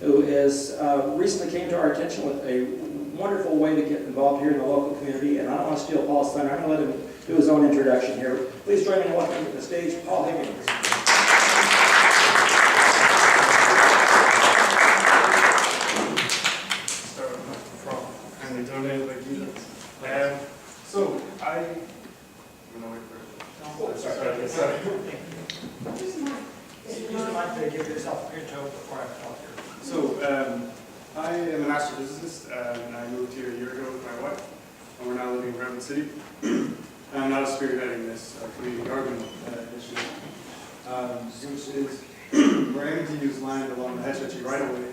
who is recently came to our attention with a wonderful way to get involved here in the local community. And I don't want to steal Paul's thunder. I'm going to let him do his own introduction here. Please join me in welcoming to the stage Paul Higgins. So I am an astrophysicist, and I moved here a year ago with my wife, and we're now living in Redwood City. I'm now spearheading this community garden initiative, which is we're aiming to use land along the Hetchetchy right away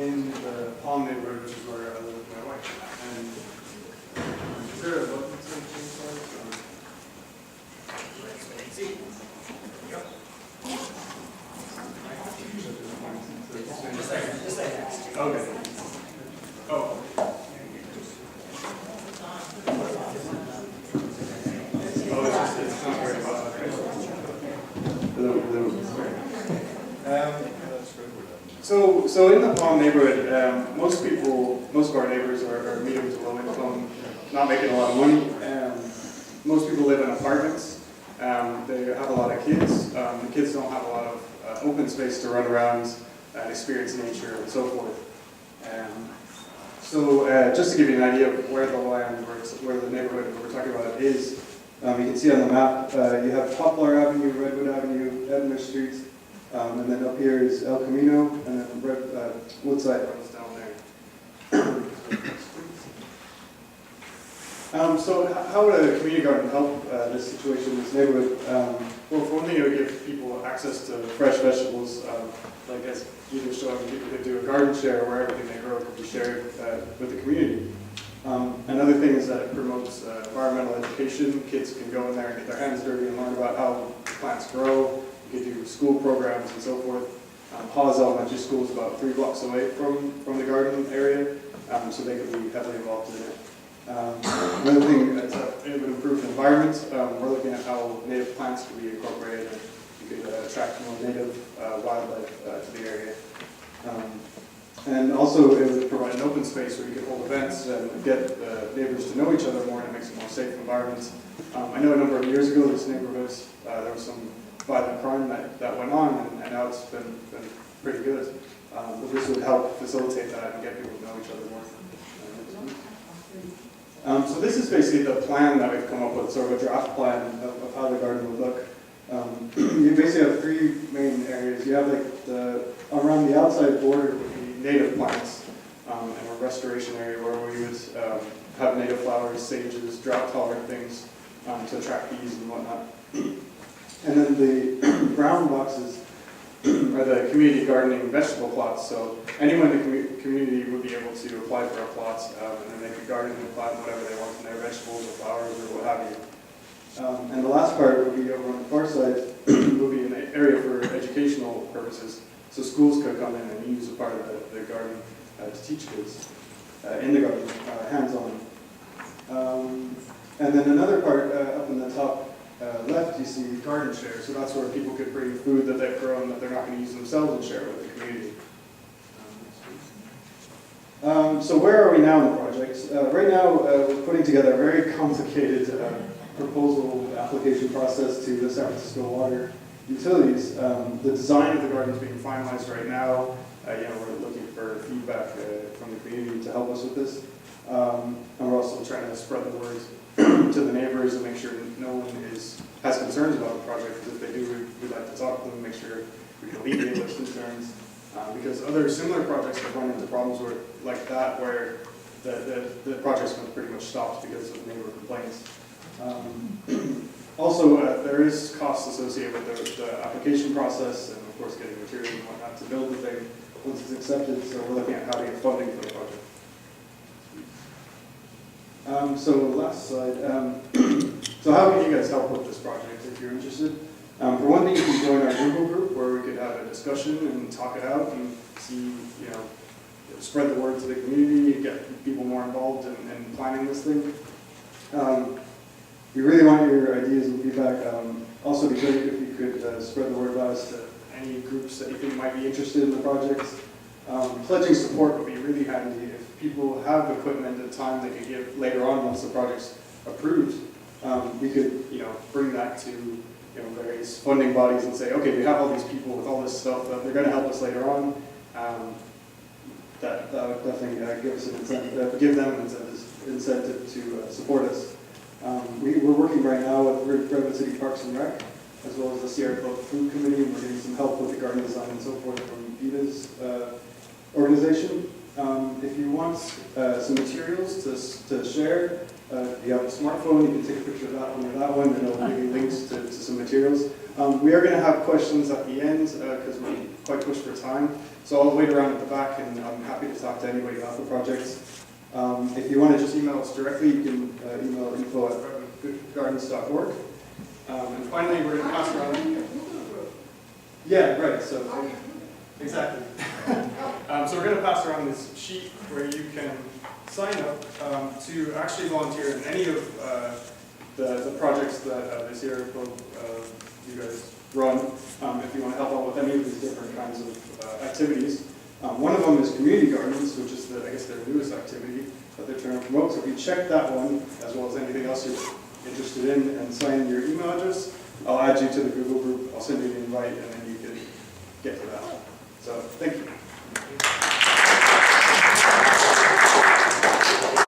in the Palm neighborhood, which is where I live with my wife. And is there a button to change slides? Okay. Oh. It's not very fast. So in the Palm neighborhood, most of our neighbors are medium to low income, not making a lot of money. Most people live in apartments. They have a lot of kids. The kids don't have a lot of open space to run around and experience nature and so forth. Just to give you an idea of where the land, where the neighborhood we're talking about is, you can see on the map, you have Poplar Avenue, Redwood Avenue, Edmund Street, and then up here is El Camino, and then Woodside runs down there. So how would a community garden help this situation in this neighborhood? Well, for one thing, it would give people access to fresh vegetables, like as you were showing, people could do a garden share where everything they grow could be shared with the community. Another thing is that it promotes environmental education. Kids can go in there and get their hands dirty and learn about how plants grow. You could do school programs and so forth. Hawes Elementary School is about 3 blocks away from the garden area, so they could be heavily involved in it. Another thing is that it would improve the environment. We're looking at how native plants could be incorporated and you could attract more native wildlife to the area. And also it would provide an open space where you could hold events and get neighbors to know each other more, and it makes it a more safe environment. I know a number of years ago this neighborhood, there was some violent crime that went on, and now it's been pretty good. But this would help facilitate that and get people to know each other more. So this is basically the plan that we've come up with, sort of a draft plan of how the garden would look. You basically have 3 main areas. You have around the outside border would be native plants, and a restoration area where we would have native flowers, sages, drought-tolerant things to attract bees and whatnot. And then the brown boxes are the community gardening vegetable plots. So anyone in the community would be able to apply for a plot, and then they could garden and plant whatever they want in their vegetables or flowers or what have you. And the last part would be over on the far side, would be an area for educational purposes. So schools could come in and use a part of the garden to teach kids in the garden, hands-on. And then another part up in the top left, you see garden share. So that's where people could bring food that they've grown that they're not going to use themselves and share with the community. So where are we now in the project? Right now, we're putting together a very complicated proposal application process to the San Francisco Water Utilities. The design of the garden is being finalized right now. We're looking for feedback from the community to help us with this. And we're also trying to spread the word to the neighbors and make sure that no one has concerns about the project. Because if they do, we'd like to talk to them, make sure we can alleviate those concerns. Because other similar projects have run into problems like that, where the project's been pretty much stopped because of neighbor complaints. Also, there is costs associated with the application process, and of course getting materials and whatnot to build the thing once it's accepted. So we're looking at how to get funding for the project. So last slide. So how can you guys help with this project if you're interested? For one thing, you can join our Google group where we could have a discussion and talk it out and see, spread the word to the community, get people more involved in planning this thing. We really want your ideas and feedback. Also, it'd be great if you could spread the word about us to any groups that you think might be interested in the project. Pledging support would be really handy if people have equipment and time they could give later on once the project's approved. We could, bring that to various funding bodies and say, okay, we have all these people with all this stuff that they're going to help us later on. That would definitely give us an incentive, give them an incentive to support us. We're working right now with Redwood City Parks and Rec, as well as the Sierra Club Food Committee, and we're getting some help with the garden design and so forth from Viva's organization. If you want some materials to share, if you have a smartphone, you can take a picture of that one or that one, and it'll give you links to some materials. We are going to have questions at the end because we're quite pushed for time. So I'll wait around at the back, and I'm happy to talk to anybody about the projects. If you want to just email us directly, you can email info@redwoodgardens.org. And finally, we're going to pass around. Yeah, right. So exactly. So we're going to pass around this sheet where you can sign up to actually volunteer in any of the projects that the Sierra Club you guys run. If you want to help out with any of these different kinds of activities. One of them is community gardens, which is I guess their newest activity that they're trying to promote. So if you check that one, as well as anything else you're interested in, and sign in your email address, I'll add you to the Google group. I'll send you the invite, and then you can get to that. So thank you.